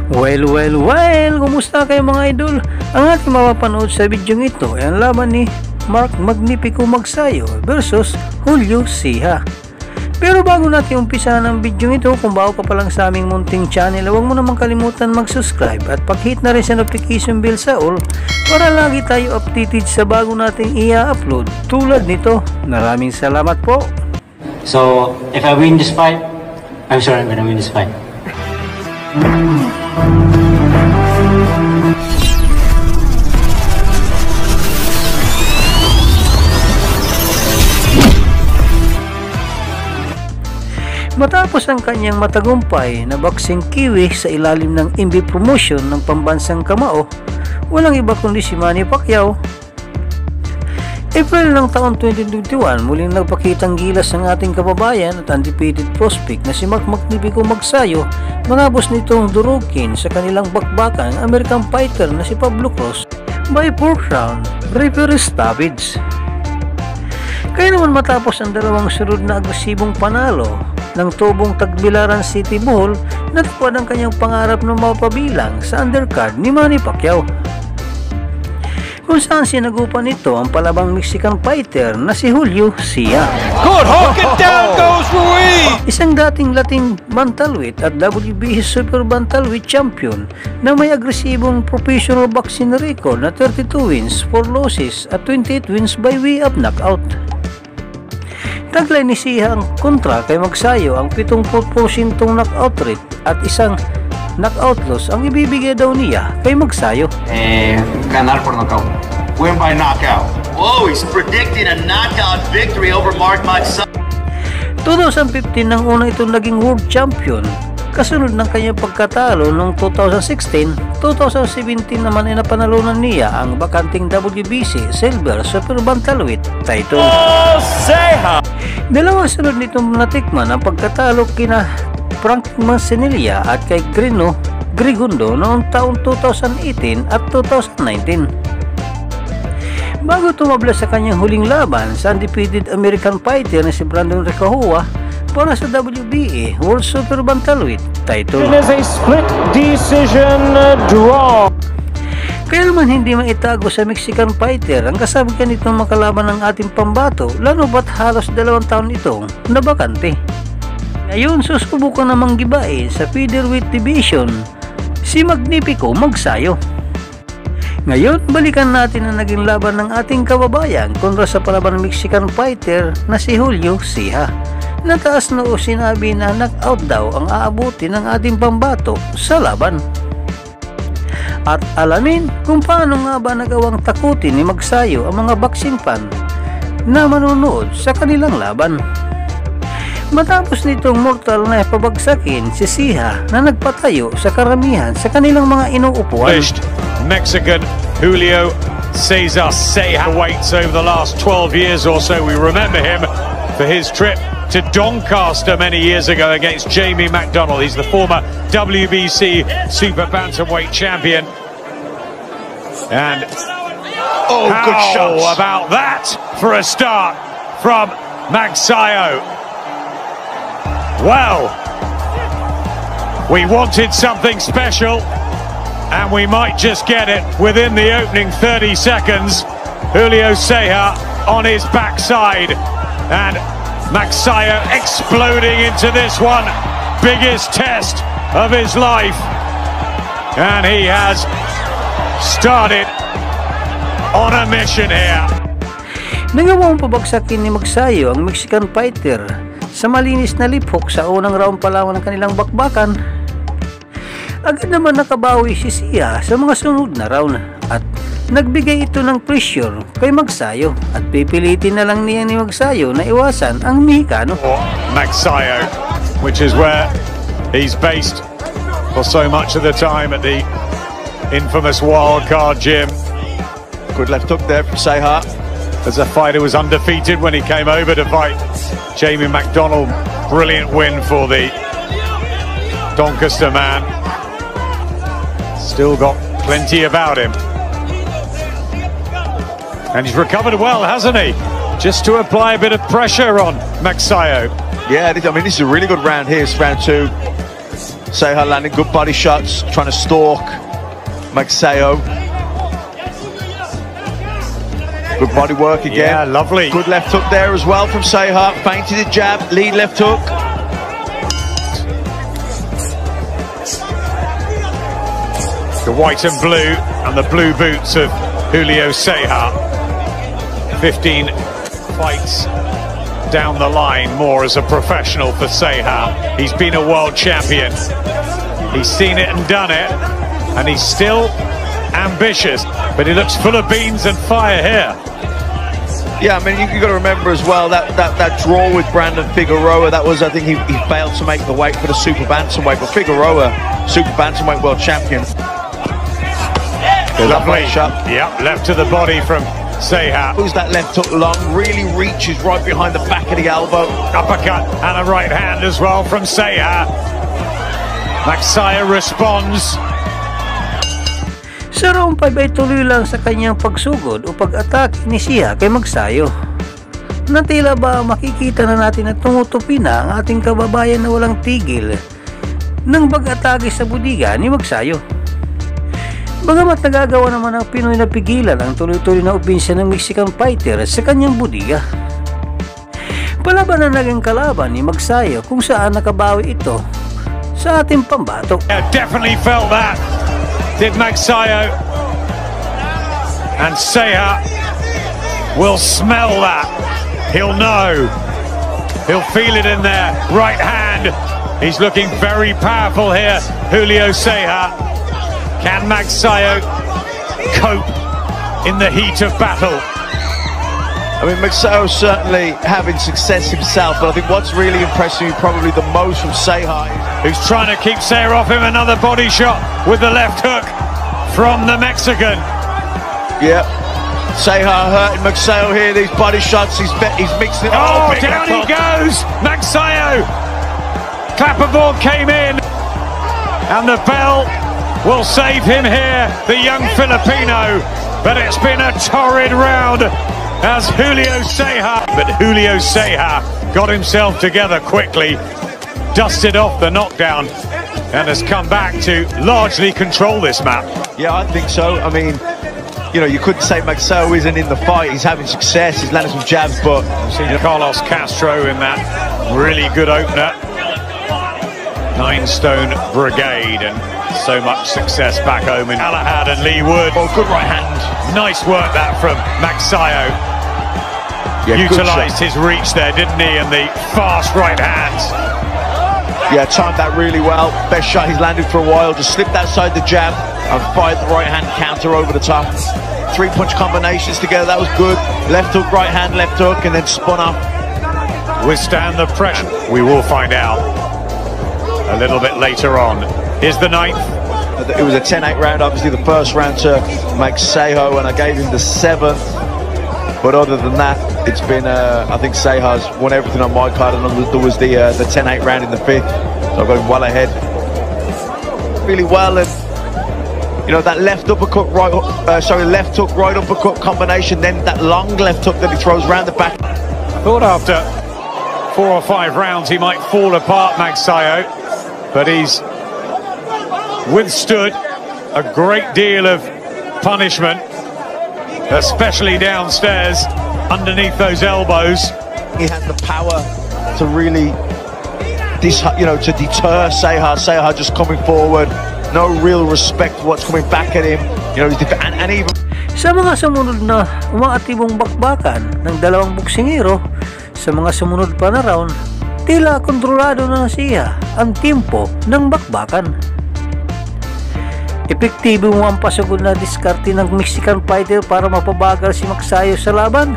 Well, kumusta kayo mga idol? Ang ating mapapanood sa video ito ay ang laban ni Mark Magnifico Magsayo versus Julio Ceja. Pero bago natin umpisa ng video ito, kung bago ka pa lang sa aming munting channel, huwag mo naman kalimutan mag-subscribe at pag-hit na rin sa notification bell sa all para lagi tayo updated sa bago nating i-upload tulad nito. Maraming salamat po. So, if I win this fight, I'm sure I'm gonna win this fight. Matapos ang kanyang matagumpay na boxing kiwi sa ilalim ng MB promotion ng pambansang kamao, walang iba kundi si Manny Pacquiao. April ng taon 2021, muling nagpakitang gilas ng ating kababayan at undefeated prospect na si Mark Magnifico Magsayo matapos nitong durugin sa kanilang bakbakan ang American fighter na si Pablo Cruz by 4th round referee stoppage. Kaya naman matapos ang dalawang sunod na agresibong panalo ng tubong Tagbilaran City Bohol, natupad ang kanyang pangarap na mapabilang sa undercard ni Manny Pacquiao, kung saan sinagupan nito ang palabang Mexican fighter na si Julio Ceja. Good hook and down goes Ruiz! Isang dating Latin bantamweight at WBC super bantamweight champion na may agresibong professional boxing record na 32 wins, 4 losses at 28 wins by way of knockout. Taglay ni Ceja ang kontra kay Magsayo ang 70% knockout rate at isang knockout loss ang ibibigay daw niya kay Magsayo. Ganar por knockout. Win by knockout. Whoa, he's predicting a knockout victory over Mark Magsayo. 2015 nang una itong naging world champion, kasunod ng kanyang pagkatalo noong 2016. 2017 naman ay napanalunan niya ang bakanting WBC Silver Super Bantamweight title. Oh, Ceja! Dalawang sunod nitong natikman ang pagkatalo kina Frank Manzanilla at kay Grino Grigundo noong taong 2018 at 2019. Bago tumabla sa kanyang huling laban sa undefeated American fighter na si Brandon Recohua para sa WBA World Super Bantamweight title. It is a split decision draw. Kaya naman hindi maitago sa Mexican fighter ang kasabihan nitong makalaban ng ating pambato, lalo ba't halos 2 taon itong nabakante. Ngayon susubukan namang gibain sa featherweight division si Magnifico Magsayo. Ngayon balikan natin ang naging laban ng ating kababayan kontra sa palaban ng Mexican fighter na si Julio Ceja. Nataas na o sinabi na knockout daw ang aabuti ng ating pambato sa laban. At alamin kung paano nga ba nagawang takutin ni Magsayo ang mga boxing fan na manonood sa kanilang laban. Matapos nitong mortal na pabagsakin si Ceja na nagpatayo sa karamihan sa kanilang mga inuupuan. Mexican Julio Cesar Ceja waits over the last 12 years or so. We remember him for his trip to Doncaster many years ago against Jamie McDonnell. He's the former WBC Super Bantamweight champion. And good shots. how about that for a start from Magsayo? Well, we wanted something special and we might just get it within the opening 30 seconds. Julio Ceja on his backside and Magsayo exploding into this one, biggest test of his life, and he has started on a mission here. Nagawang pabagsakin ni Magsayo ang Mexican fighter sa malinis na lip-hook sa unang round pa lamang ng kanilang bakbakan. Agad naman nakabawi si Ceja sa mga sunod na round at nagbigay ito ng pressure kay Magsayo at pipilitin na lang niya ni Magsayo na iwasan ang Mexicano. Magsayo, which is where he's based for so much of the time at the infamous Wildcard Gym. Good left hook there from Ceja. As a fighter was undefeated when he came over to fight Jamie McDonnell. Brilliant win for the Doncaster man. Still got plenty about him. And he's recovered well, hasn't he? Just to apply a bit of pressure on Magsayo. Yeah, I mean, this is a really good round here. It's round 2. Seha landing good body shots, trying to stalk Magsayo. Good body work again. Yeah, lovely. Good left hook there as well from Seha. Feinted the jab, lead left hook. The white and blue and the blue boots of Julio Ceja. 15 fights down the line more as a professional for Ceja. He's been a world champion. He's seen it and done it, and he's still ambitious, but he looks full of beans and fire here. Yeah, I mean, you've got to remember as well that draw with Brandon Figueroa, that was, I think he failed to make the weight for the super bantamweight, but Figueroa, super bantamweight world champion. Lovely shot. Yep, left to the body from Ceja. Who's that left hook long, really reaches right behind the back of the elbow. Uppercut and a right hand as well from Ceja. Magsayo responds. Sa round 5 ay tuloy lang sa kanyang pagsugod o pag-atake ni Ceja kay Magsayo. Na tila ba makikita na natin na tumutupi na ang ating kababayan na walang tigil ng pag-atake sa budiga ni Magsayo. Bagamat nagagawa naman ng Pinoy na pigilan ang tuloy-tuloy na opinsya ng Mexican fighter sa kanyang budiga. Palaban na naging kalaban ni Magsayo kung saan nakabawi ito sa ating pambato. Yeah, definitely felt that. Did Magsayo, and Ceja will smell that. He'll know. He'll feel it in there. Right hand. He's looking very powerful here. Julio Ceja. Can Magsayo cope in the heat of battle? I mean, Magsayo certainly having success himself, but I think what's really impressing me probably the most from Ceja, who's trying to keep Ceja off him. Another body shot with the left hook from the Mexican. Yeah, Ceja hurting Magsayo here. These body shots, he's mixing it. Oh, down he goes! Magsayo! Clapperboard came in, and the bell will save him here, the young Filipino. But it's been a torrid round as Julio Ceja. But Julio Ceja got himself together quickly, dusted off the knockdown, and has come back to largely control this map. Yeah, I think so. I mean, you know, you couldn't say Magsayo isn't in the fight. He's having success. He's landing some jabs, but seen Carlos Castro in that really good opener. 9 Stone Brigade, and so much success back home in Galahad and Lee Wood. Oh, good right hand. Nice work that from Magsayo. Yeah, utilised his reach there, didn't he? And the fast right hands. Yeah, timed that really well. Best shot he's landed for a while. Just slipped outside the jab and fired the right hand counter over the top. 3-punch combinations together, that was good. Left hook, right hand, left hook, and then spun up. Withstand the pressure. We will find out a little bit later on. Here's the 9th. It was a 10-8 round, obviously the first round to Magsayo, and I gave him the 7th. But other than that, it's been, I think Ceja's won everything on my card, and there was the 10-8 round in the 5th. So I've got him well ahead. Really well, and you know, that left uppercut, left hook, right uppercut combination, then that long left hook that he throws around the back. I thought after 4 or 5 rounds he might fall apart, Magsayo, but he's withstood a great deal of punishment, especially downstairs underneath those elbows. He had the power to really, to deter Ceja. Ceja just coming forward, no real respect for what's coming back at him. You know, and even sa mga sumunod na umaatibong bakbakan ng dalawang boksingero, sa mga sumunod pa na round, tila kontrolado na siya ang tempo ng bakbakan. Epektibo mo ang pasugod na diskarte ng Mexican fighter para mapabagal si Magsayo sa laban.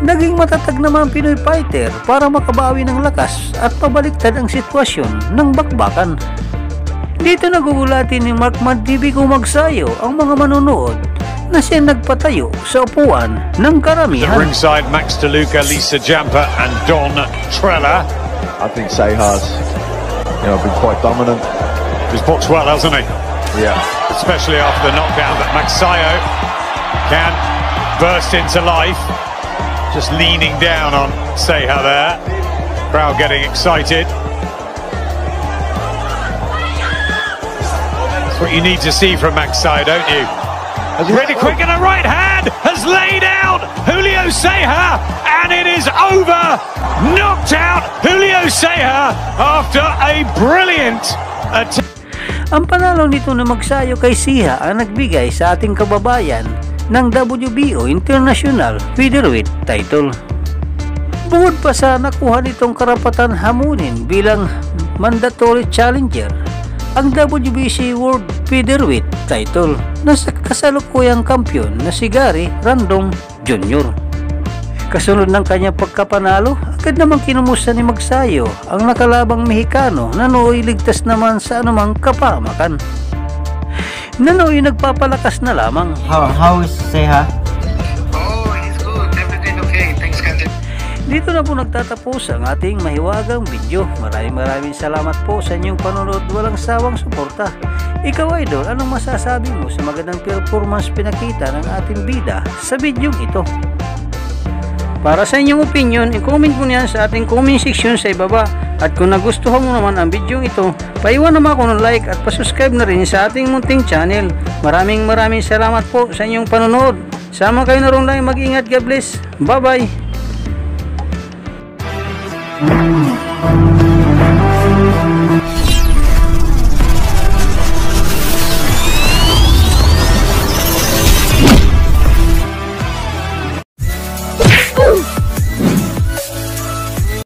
Naging matatag naman ang Pinoy fighter para makabawi ng lakas at pabaliktad ang sitwasyon ng bakbakan. Dito nagugulatin ni Mark Mandibigo Magsayo ang mga manonood na siya nagpatayo sa upuan ng karamihan. The ringside, Max DeLuca, Lisa Jampa and Don Trella. I think Ceja's, been quite dominant. He's boxed well, hasn't he? Yeah. Especially after the knockdown, but Magsayo can burst into life. Just leaning down on Ceja there. Crowd getting excited. what you need to see from Magsai, don't you? Really quick, and a right hand has laid out Julio Ceja, and it is over. Knocked out Julio Ceja after a brilliant attack. Ang panalo nito na Magsayo kay Ceja ang nagbigay sa ating kababayan ng WBO International Featherweight title. Bukod pa sa nakuha nitong karapatan hamunin bilang mandatory challenger ang WBC World Featherweight title na sa kasalukuyang kampyon na si Gary Randong Jr. Kasunod ng kanyang pagkapanalo, agad namang kinumusta ni Magsayo ang nakalabang Mexicano na nooy ligtas naman sa anumang kapahamakan. Na nooy nagpapalakas na lamang. How is Ceja? Oh, he's good. Everything okay. Thanks, Captain. Dito na po nagtatapos ang ating mahiwagang video. Maraming salamat po sa inyong panonood, walang sawang suporta. Ikaw, Idol, anong masasabi mo sa magandang performance pinakita ng ating bida sa video ito? Para sa inyong opinion, i-comment mo niyan sa ating comment section sa ibaba. At kung nagustuhan mo naman ang video ito, paiwan naman ako ng like at pasubscribe na rin sa ating munting channel. Maraming salamat po sa inyong panonood. Sama kayo na rin lang, mag-ingat, God bless. Bye bye.